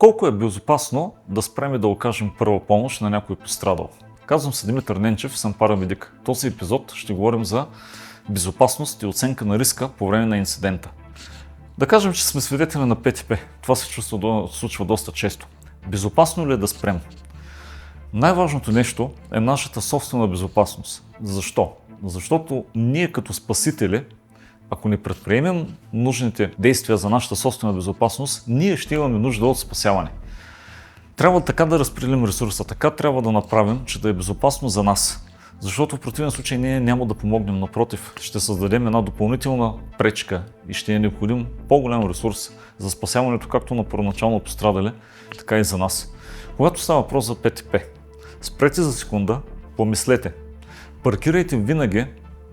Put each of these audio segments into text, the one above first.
Колко е безопасно да спрем и да окажем първа помощ на някой пострадал? Казвам се Димитър Ненчев, съм парамедик. В този епизод ще говорим за безопасност и оценка на риска по време на инцидента. Да кажем, че сме свидетели на ПТП. Това се случва доста често. Безопасно ли е да спрем? Най-важното нещо е нашата собствена безопасност. Защо? Защото ние като спасители, ако не предприемем нужните действия за нашата собствена безопасност, ние ще имаме нужда от спасяване. Трябва така да разпределим ресурса, така трябва да направим, че да е безопасно за нас. Защото в противен случай ние няма да помогнем, напротив, ще създадем една допълнителна пречка и ще е необходим по-голям ресурс за спасяването както на първоначално пострадали, така и за нас. Когато става въпрос за ПТП, спрете за секунда, помислете. Паркирайте винаги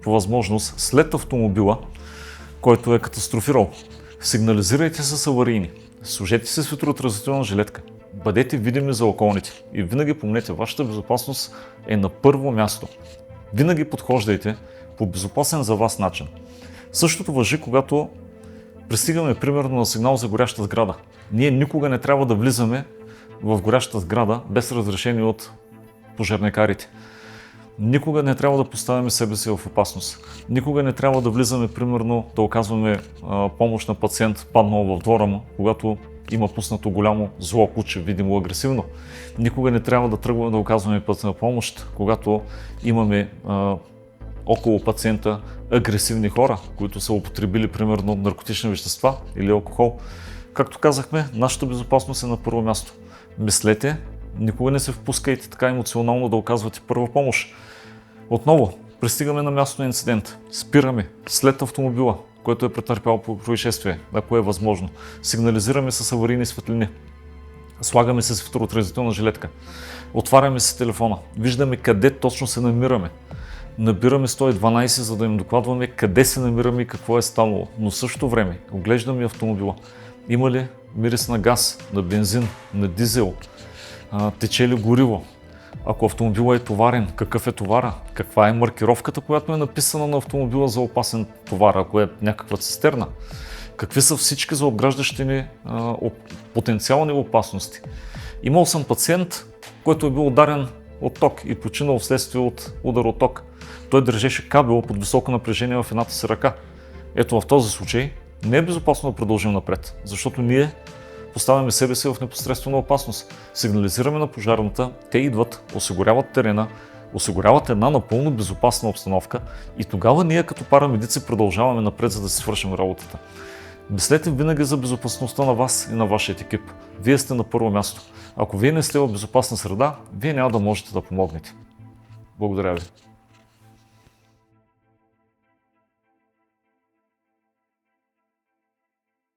по възможност след автомобила, който е катастрофирал. Сигнализирайте с аварийни, служете се с ветроотразителна жилетка, бъдете видими за околните и винаги помнете, вашата безопасност е на първо място. Винаги подхождайте по безопасен за вас начин. Същото важи, когато пристигаме примерно на сигнал за горяща сграда. Ние никога не трябва да влизаме в горяща сграда без разрешение от пожарникарите. Никога не трябва да поставяме себе си в опасност. Никога не трябва да влизаме, примерно, да оказваме помощ на пациент, паднал в двора му, когато има пуснато голямо зло куче, видимо агресивно. Никога не трябва да тръгваме да оказваме помощ, когато имаме около пациента агресивни хора, които са употребили, примерно, наркотични вещества или алкохол. Както казахме, нашата безопасност е на първо място. Мислете, никога не се впускайте така емоционално да оказвате първа помощ. Отново, пристигаме на място на инцидент. Спираме след автомобила, който е претърпял происшествие, ако е възможно. Сигнализираме с аварийни светлини. Слагаме се с ветроотразителна жилетка. Отваряме си телефона. Виждаме къде точно се намираме. Набираме 112, за да им докладваме къде се намираме и какво е станало. Но в същото време оглеждаме автомобила. Има ли мирис на газ, на бензин, на дизел? Тече ли гориво? Ако автомобилът е товарен, какъв е товара? Каква е маркировката, която е написана на автомобила за опасен товар, ако е някаква цистерна? Какви са всички за обграждащи ни потенциални опасности? Имал съм пациент, който е бил ударен от ток и починал вследствие от удар от ток. Той държеше кабел под високо напрежение в едната си ръка. Ето в този случай не е безопасно да продължим напред, защото ние поставяме себе си в непосредствена опасност. Сигнализираме на пожарната, те идват, осигуряват терена, осигуряват една напълно безопасна обстановка и тогава ние като парамедици продължаваме напред, за да си свършим работата. Мислете винаги за безопасността на вас и на вашия екип. Вие сте на първо място. Ако вие не сте в безопасна среда, вие няма да можете да помогнете. Благодаря ви.